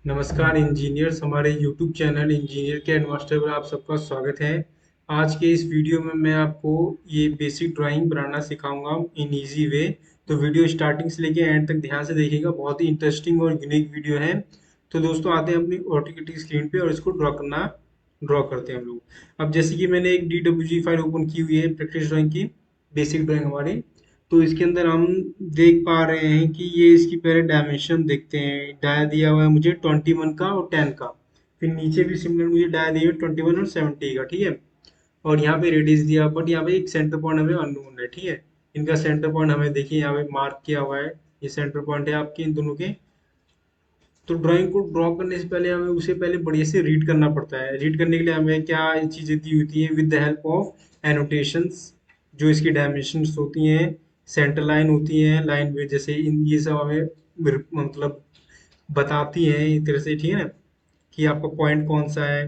नमस्कार इंजीनियर्स, हमारे YouTube channel engineer के एडमास्टर पर आप सबका स्वागत है। आज के इस वीडियो में मैं आपको ये बेसिक ड्राइंग बनाना सिखाऊंगा इन इजी वे। तो वीडियो स्टार्टिंग से लेके एंड तक ध्यान से देखिएगा, बहुत ही इंटरेस्टिंग और यूनिक वीडियो है। तो दोस्तों आते हैं अपनी ऑटोकेटिक स्क्रीन पे और इसको ड्रॉ करते हैं हम लोग। अब जैसे कि मैंने एक DWG फाइल ओपन की हुई है प्रैक्टिस ड्राइंग की, बेसिक ड्राइंग हमारी। तो इसके अंदर हम देख पा रहे हैं कि ये इसकी पहले डायमेंशन देखते हैं। डाया दिया हुआ है मुझे 21 का और 10 का। फिर नीचे भी सिमिलर मुझे डाया दिया है 21 और 70 का, ठीक है। और यहाँ पे रेडियस दिया, बट यहाँ पे एक सेंटर पॉइंट हमें अननोन है, ठीक है। इनका सेंटर पॉइंट हमें देखिए यहाँ पे मार्क किया हुआ है। ये सेंटर पॉइंट है आपके इन दोनों के। तो ड्राइंग को ड्रॉ करने से पहले हमें उसे पहले बढ़िया से रीड करना पड़ता है। रीड करने के लिए हमें क्या चीज़ें दी होती हैं, with the help of annotations. जो इसकी डायमेंशंस होती हैं, सेंटर लाइन होती हैं, लाइन में जैसे इन ये सब हमें मतलब बताती हैं एक तरह से, ठीक है ना, कि आपका पॉइंट कौन सा है।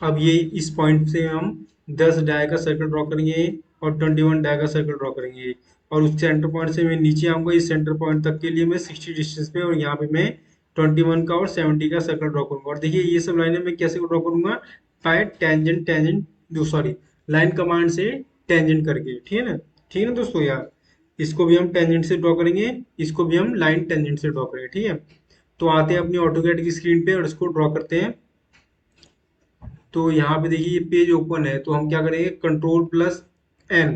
अब ये इस पॉइंट से हम 10 डाय का सर्कल ड्रॉ करेंगे और 21 डाय का सर्कल ड्रॉ करेंगे। और उस सेंटर पॉइंट से मैं नीचे आऊंगा, इस सेंटर पॉइंट तक के लिए मैं 60 डिस्टेंस पे, और यहाँ पे मैं 21 का और 70 का सर्कल ड्रॉ करूंगा। और देखिए ये सब लाइनें मैं कैसे ड्रॉ करूंगा, बाय टेंजेंट टेंजेंट जो सॉरी लाइन कमांड से टेंजेंट करके, ठीक है ना। ठीक है ना दोस्तों यार, इसको भी हम टेंजेंट से ड्रॉ करेंगे, इसको भी हम लाइन टेंजेंट से ड्रॉ करेंगे, ठीक है। तो आते हैं अपनी ऑटोकैड की स्क्रीन पे और इसको ड्रॉ करते हैं। तो यहाँ पे देखिए ये पेज ओपन है, तो हम क्या करेंगे, कंट्रोल+N,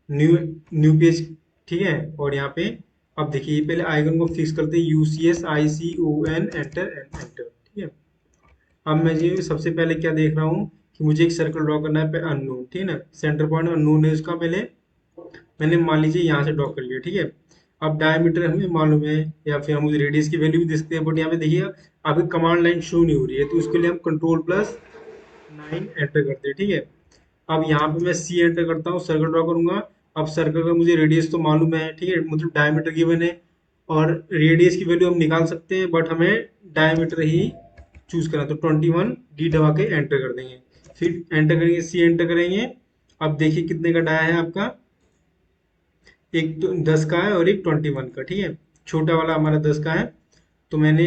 न्यू न्यू पेज, ठीक है। और यहाँ पे अब देखिए पहले आइकन को फिक्स करते हैं, UCSICON, एंटर एंड एंटर, ठीक है। अब मैं जी सबसे पहले क्या देख रहा हूँ कि मुझे एक सर्कल ड्रॉ करना है पे अननोन, ठीक है ना। सेंटर पॉइंट अननोन है उसका, पहले मैंने मान लीजिए यहाँ से ड्रॉ कर लिया, ठीक है। अब डायमीटर हमें मालूम है, या फिर हम उस रेडियस की वैल्यू भी दे सकते हैं, बट यहाँ पे देखिए अभी कमांड लाइन शो नहीं हो रही है, तो उसके लिए हम कंट्रोल+9 एंटर करते हैं, ठीक है। अब यहाँ पे मैं C एंटर करता हूँ, सर्कल ड्रॉ करूंगा। अब सर्कल का मुझे रेडियस तो मालूम है, ठीक है, मतलब डायमीटर गिवन है। और रेडियस की वैल्यू हम निकाल सकते हैं, बट हमें डायमीटर ही चूज करना है। तो 21 डी दबा के एंटर कर देंगे। फिर एंटर करेंगे, C एंटर करेंगे। अब देखिए कितने का डाया है आपका, एक तो 10 का है और एक 21 का, ठीक है। छोटा वाला हमारा 10 का है। तो मैंने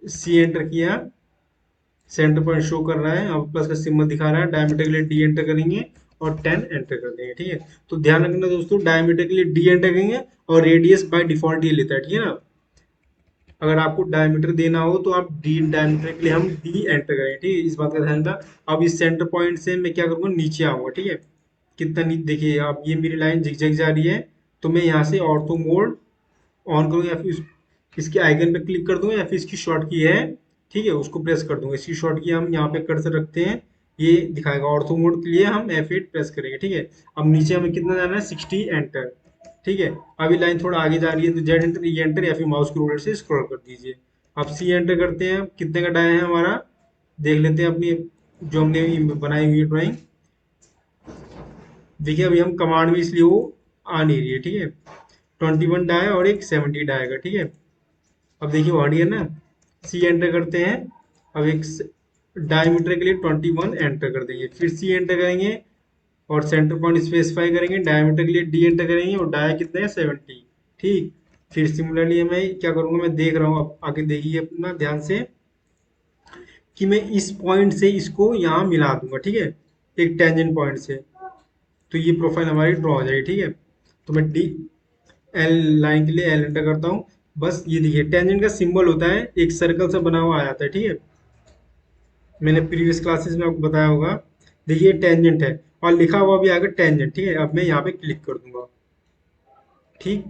C एंटर किया, सेंटर पॉइंट शो कर रहा है, अब प्लस का सिंबल दिखा रहा है। डायमीटर के लिए D एंटर करेंगे और 10 एंटर कर देंगे, ठीक है। तो ध्यान रखना दोस्तों, डायमीटर के लिए D एंटर करेंगे और रेडियस बाय डिफॉल्ट ये लेता है, ठीक है ना। अगर आपको डायमीटर देना हो तो आप डी डायमीटर के लिए हम D एंटर करेंगे, ठीक है, इस बात का ध्यान रखना। अब इस सेंटर पॉइंट से मैं क्या करूंगा, नीचे आऊंगा, ठीक है। कितना नीचे देखिए, अब ये मेरी लाइन झिकझक जा रही है। तो मैं यहाँ से ऑर्थो मोड ऑन करूंगा, या फिर इसके आइकन पे क्लिक कर दूंगा, या फिर इसकी शॉर्ट की है, ठीक है, उसको प्रेस कर दूंगा। इसकी शॉर्ट की हम यहाँ पे कर्सर रखते हैं, ये दिखाएगा। ऑर्थो मोड के लिए हम F8 प्रेस करेंगे, ठीक है। अब नीचे हमें कितना जाना है, 60 एंटर, ठीक है। अभी लाइन थोड़ा आगे जा रही है, तो Z एंटर, E एंटर, या फिर माउस के रोलर से स्क्रॉल कर दीजिए। अब C एंटर करते हैं, कितने का डाया है हमारा देख लेते हैं अपनी, जो हमने बनाई हुई ड्राइंग। देखिए अभी हम कमांड में, इसलिए वो आ नहीं रही है, ठीक है। 21 डाया और एक 70 डायगा, ठीक है। अब देखिए वो हट गया ना। C एंटर करते हैं। अब एक डायमीटर के लिए 21 एंटर कर देंगे, फिर C एंटर करेंगे और सेंटर पॉइंट स्पेसिफाई करेंगे। डायमीटर के लिए D एंटर करेंगे और डाया कितना है, 70, ठीक। फिर सिमिलरली मैं क्या करूंगा, मैं देख रहा हूँ, अब आगे देखिए अपना ध्यान से, कि मैं इस पॉइंट से इसको यहाँ मिला दूंगा, ठीक है, एक टेंजेंट पॉइंट से। तो ये प्रोफाइल हमारी ड्रॉ हो जाएगी, ठीक है। तो मैं डी एल लाइन के लिए L एंटर करता हूँ। बस ये देखिए टेंजेंट का सिंबल होता है, एक सर्कल सा बना हुआ आ जाता है, ठीक है। मैंने प्रीवियस क्लासेस में आपको बताया होगा। देखिए टेंजेंट है और लिखा हुआ भी आगे टेंजेंट, ठीक है। अब मैं यहाँ पे क्लिक कर दूंगा, ठीक।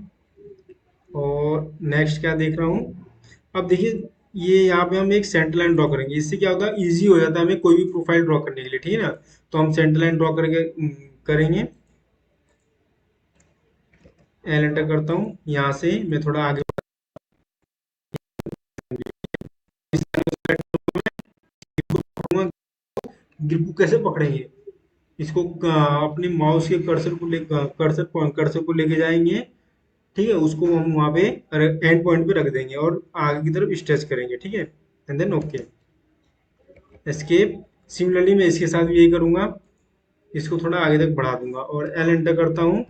और नेक्स्ट क्या देख रहा हूँ, अब देखिए ये यहाँ पे हम एक सेंटर लाइन ड्रॉ करेंगे। इससे क्या होता है, इजी हो जाता है हमें कोई भी प्रोफाइल ड्रॉ करने के लिए, ठीक है ना। तो हम सेंटर लाइन ड्रॉ करके करेंगे। एल एंटर करता हूँ, यहाँ से मैं थोड़ा आगे ग्रिप को कैसे पकड़ेंगे, इसको अपने माउस के कर्सर को ले कर्सर को लेके जाएंगे, ठीक है। उसको हम वहाँ पे एंड पॉइंट पे रख देंगे और आगे की तरफ स्ट्रेच करेंगे, ठीक है। And then okay, escape. Similarly मैं इसके साथ भी यही करूंगा, इसको थोड़ा आगे तक बढ़ा दूंगा और एल एंटर करता हूँ।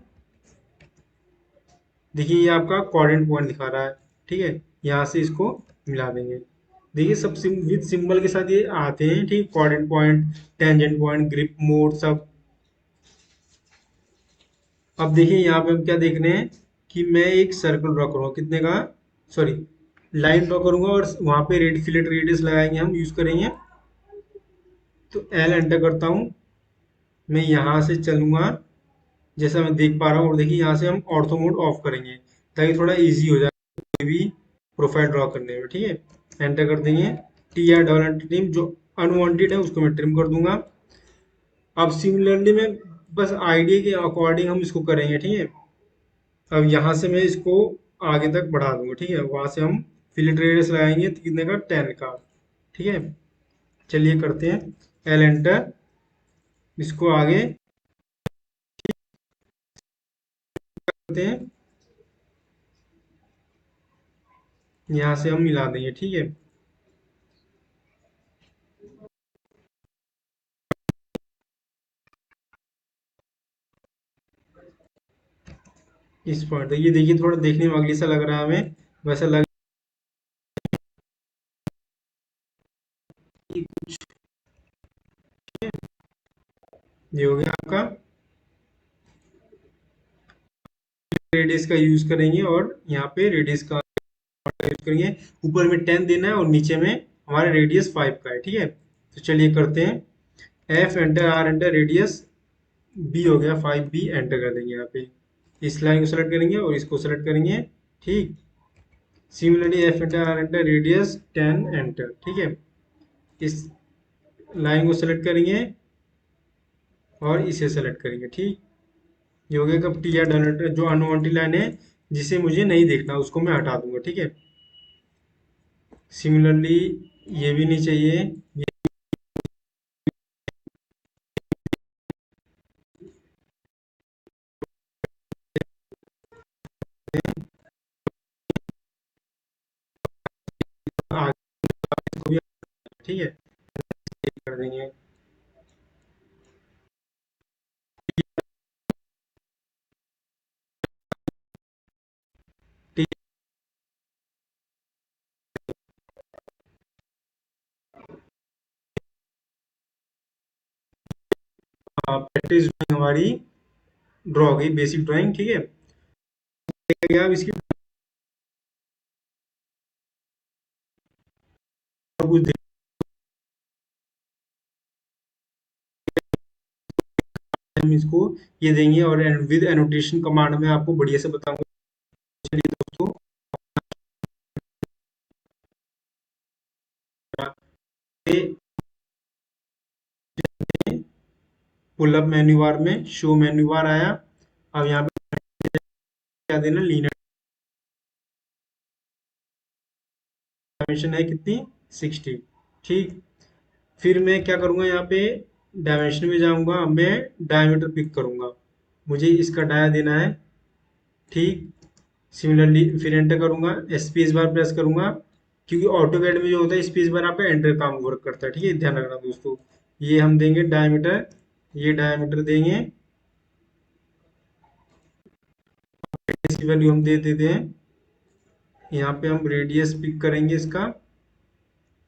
देखिए ये आपका कोऑर्डिनेट पॉइंट दिखा रहा है, ठीक है। यहाँ से इसको मिला देंगे। देखिए सब विद सिंबल के साथ ये आते हैं, ठीक, coordinate point, tangent point, grip mode सब। अब देखिए यहाँ पे हम क्या देख रहे हैं कि मैं एक सर्कल ड्रॉ करूँगा, कितने का, सॉरी, लाइन ड्रॉ करूंगा और वहां पे रेड फिलेट रेडियस लगाएंगे, हम यूज करेंगे। तो एल एंटर करता हूँ, मैं यहाँ से चलूंगा जैसा मैं देख पा रहा हूँ, और देखिए यहाँ से हम ऑर्थो मोड ऑफ करेंगे ताकि थोड़ा इजी हो जाए कोई भी प्रोफाइल ड्रॉ करने में, ठीक है। एंटर कर देंगे, T R double enter team, जो अनवांटेड है उसको मैं ट्रिम कर दूंगा। अब सिमिलरली मैं बस आईडिया के अकॉर्डिंग हम इसको करेंगे, ठीक है। अब यहाँ से मैं इसको आगे तक बढ़ा दूंगा, ठीक है, वहां से हम फिलेट रेडियस लगाएंगे तो कितने का, 10 का, ठीक है। चलिए करते हैं, एल एंटर, इसको आगे करते हैं, यहाँ से हम मिला देंगे, ठीक है। इस पॉइंट ये देखिए, थोड़ा देखने में अगली सा लग रहा है हमें, वैसा लग, ये हो गया आपका। रेडियस का यूज करेंगे और यहाँ पे रेडियस का यूज करेंगे, ऊपर में 10 देना है और नीचे में हमारा रेडियस 5 का है, ठीक है। तो चलिए करते हैं, F enter, R enter, radius बी हो गया 5 बी, एंटर कर देंगे यहाँ पे। इस लाइन को सेलेक्ट करेंगे और इसको सेलेक्ट करेंगे, ठीक। Similarly F enter, R enter, radius 10, enter, ठीक है। इस लाइन को सेलेक्ट करेंगे और इसे सेलेक्ट करेंगे, ठीक। ये हो गया। कब टी आर डोनेटर, जो अनवांटेड लाइन है जिसे मुझे नहीं देखना उसको मैं हटा दूंगा, ठीक है। सिमिलरली ये भी नहीं चाहिए, ये आगे को भी, ठीक है, कर देंगे। ठीक है, प्रैक्टिस ड्राइंग हमारी ड्रॉ हो गई, बेसिक ड्राइंग, ठीक है। देखिए आप इसकी और कुछ हम इसको ये देंगे और विद एनोटेशन कमांड में आपको बढ़िया से बताऊंगा। चलिए दोस्तों, पुल अप मेन्यू बार में शो मेन्यू बार आया। अब यहाँ पे क्या देना, लीनियर डायमेंशन है कितनी, 60, ठीक। फिर मैं क्या करूंगा, यहाँ पे डायमेंशन में जाऊंगा, मैं डायमीटर पिक करूंगा, मुझे इसका डाया देना है, ठीक। सिमिलरली फिर एंटर करूंगा, स्पेस बार प्रेस करूंगा, क्योंकि ऑटोकैड में जो होता है स्पेस बार आपका एंटर काम वर्क करता है, ठीक है, ध्यान रखना दोस्तों। ये हम देंगे डायमीटर, ये डायमीटर देंगे, इसकी वैल्यू हम दे देते हैं। यहाँ पे हम रेडियस पिक करेंगे इसका,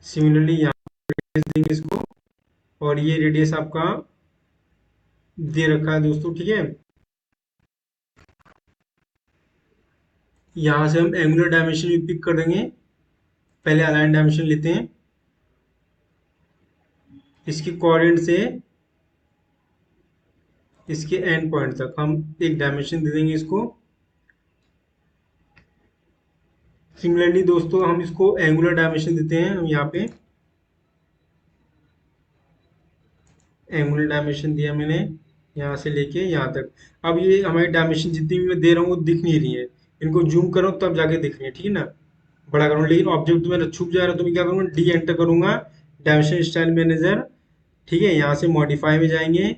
सिमिलरली यहाँ रेडियस देंगे इसको, और ये रेडियस आपका दे रखा है दोस्तों, ठीक है। यहाँ से हम एंगुलर डायमेंशन भी पिक कर देंगे, पहले अलाइन डायमेंशन लेते हैं, इसकी कोऑर्डिनेट से इसके एंड पॉइंट तक हम एक डायमेंशन दे देंगे इसको। सिमिलरली दोस्तों हम इसको एंगुलर डायमेंशन देते हैं, हम यहाँ पे एंगुलर डायमेंशन दिया मैंने, यहाँ से लेके यहाँ तक। अब ये हमारी डायमेंशन जितनी भी मैं दे रहा हूँ वो दिख नहीं रही है, इनको जूम करो तब जाके दिख रही है, ठीक है ना। बड़ा करूँ, लेकिन ऑब्जेक्ट तो मेरा छुप जा रहा है, तो मैं क्या करूँगा, डी एंटर करूंगा, डायमेंशन स्टाइल मैनेजर, ठीक है। यहाँ से मॉडिफाई में जाएंगे,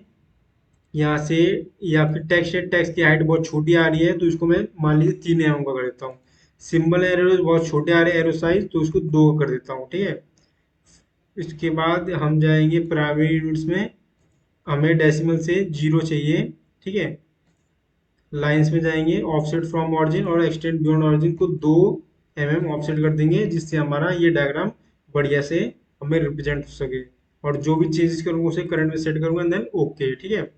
यहाँ से, या फिर टेक्स्ट है, टेक्स्ट की हाइट बहुत छोटी आ रही है तो इसको मैं मान लीजिए 3 mm का कर देता हूँ। सिंबल एरो बहुत छोटे आ रहे हैं, एरो साइज, तो इसको 2 कर देता हूँ, ठीक है। इसके बाद हम जाएंगे प्राइमरी यूनिट्स में, हमें डेसिमल से 0 चाहिए, ठीक है। लाइंस में जाएंगे, ऑफसेट फ्रॉम ऑरिजिन और एक्सटेंड बियॉन्ड ऑरिजिन को 2 mm ऑफसेट कर देंगे, जिससे हमारा ये डायग्राम बढ़िया से हमें रिप्रेजेंट हो सके। और जो भी चेंजेस करूंगा उसे करंट में सेट करूंगा, देन ओके, ठीक है।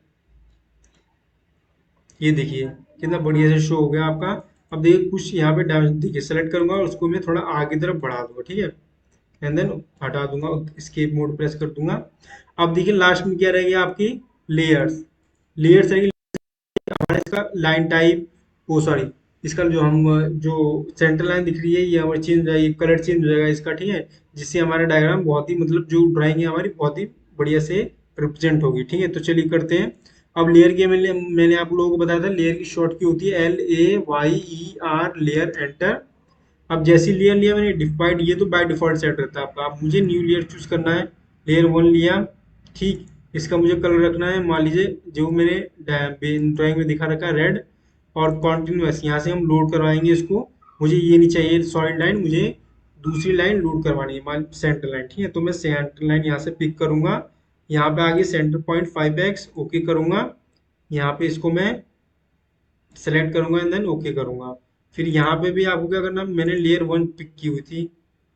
ये देखिए कितना बढ़िया से शो हो गया आपका। अब देखिए कुछ यहाँ पे देखिए सेलेक्ट करूंगा और उसको मैं थोड़ा आगे तरफ बढ़ा दूंगा, ठीक है। एंड देन हटा दूंगा, एस्केप मोड प्रेस कर दूंगा। अब देखिए लास्ट में क्या रहेगी आपकी लेयर्स। लेयर्स रहेगी हमारा, इसका लाइन टाइप, ओ सॉरी, इसका जो हम जो सेंटर लाइन दिख रही है ये हमारी चेंज हो जाएगी, कलर चेंज हो जाएगा इसका, ठीक है। जिससे हमारा डायग्राम बहुत ही मतलब जो ड्राइंग है हमारी बहुत ही बढ़िया से रिप्रेजेंट होगी, ठीक है। तो चलिए करते हैं। अब लेयर के मैंने आप लोगों को बताया था लेयर की शॉर्ट की होती है LAYER, लेयर, एंटर। अब जैसी लेयर लिया मैंने डिफाइंड, ये तो बाय डिफॉल्ट सेट रहता है आपका। अब मुझे न्यू लेयर चूज करना है। लेयर वन लिया, ठीक। इसका मुझे कलर रखना है, मान लीजिए जो मैंने ड्राइंग में दिखा रखा है रेड। और कॉन्टिन्यूस यहाँ से हम लोड करवाएंगे इसको। मुझे ये नहीं चाहिए सॉलिड लाइन, मुझे दूसरी लाइन लोड करवानी है, मान सेंटर लाइन, ठीक है। तो मैं सेंटर लाइन यहाँ से पिक करूंगा। यहाँ पे आगे सेंटर पॉइंट 5x ओके करूंगा। यहाँ पे इसको मैं सेलेक्ट करूंगा एंड देन ओके करूंगा। फिर यहाँ पे भी आपको क्या करना, मैंने लेयर वन पिक की हुई थी।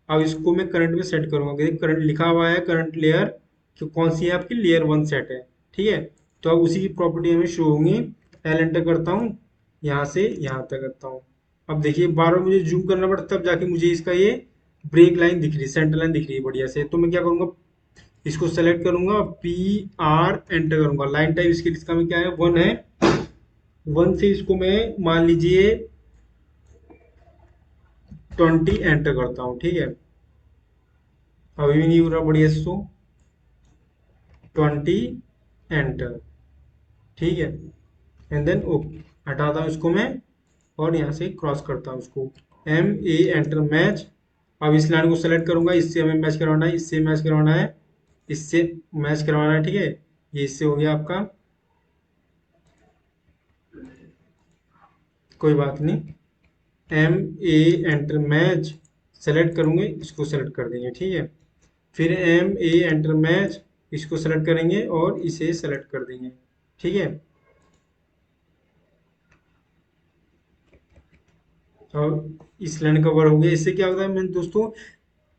अब इसको मैं करंट में सेट करूंगा, क्योंकि करंट लिखा हुआ है करंट लेयर, कि कौन सी है आपकी लेयर वन सेट है, ठीक है। तो अब उसी की प्रॉपर्टी हमें शो होंगी। एल एंटर करता हूँ, यहाँ से यहाँ तक करता हूँ। अब देखिए बार बार मुझे जूम करना पड़ता है, तब जाके मुझे इसका ये ब्रेक लाइन दिख रही है, सेंटर लाइन दिख रही है बढ़िया से। तो मैं क्या करूंगा, इसको सेलेक्ट करूंगा, PR एंटर करूंगा। लाइन टाइप इसके इसका में क्या है, वन है। वन से इसको मैं मान लीजिए 20 एंटर करता हूँ, ठीक है। अभी भी नहीं हो रहा बढ़िया से, तो 20 एंटर, ठीक है। एंड देन ओके, हटाता हूँ इसको मैं और यहाँ से क्रॉस करता हूँ इसको, MA एंटर मैच। अब इस लाइन को सेलेक्ट करूंगा, इससे हमें मैच करवाना है, इससे मैच करवाना है, इससे मैच करवाना है, ठीक है। ये इससे हो गया आपका, कोई बात नहीं। MA एंटर मैच, सेलेक्ट करूंगे, इसको सेलेक्ट कर देंगे, ठीक है। फिर MA एंटर मैच, इसको सेलेक्ट करेंगे और इसे सेलेक्ट कर देंगे, ठीक है। और इस लाइन कवर हो गया। इससे क्या होता है मैं दोस्तों,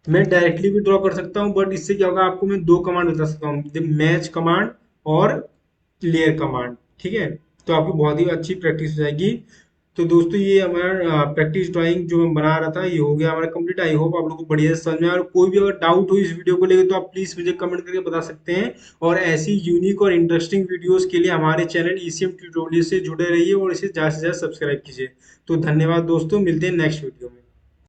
मैं डायरेक्टली भी ड्रॉ कर सकता हूँ, बट इससे क्या होगा आपको मैं दो कमांड बता सकता हूँ, मैच कमांड और लेयर कमांड, ठीक है। तो आपकी बहुत ही अच्छी प्रैक्टिस हो जाएगी। तो दोस्तों ये हमारा प्रैक्टिस ड्राइंग जो मैं बना रहा था ये हो गया हमारा कंप्लीट। आई होप आप लोगों को बढ़िया से समझ में आया। और कोई भी अगर डाउट हो इस वीडियो को लेकर तो आप प्लीज मुझे कमेंट करके बता सकते हैं। और ऐसी यूनिक और इंटरेस्टिंग वीडियोस के लिए हमारे चैनल ECM ट्यूटोरियल से जुड़े रहिए और इसे ज्यादा से ज्यादा सब्सक्राइब कीजिए। तो धन्यवाद दोस्तों, मिलते हैं नेक्स्ट वीडियो में।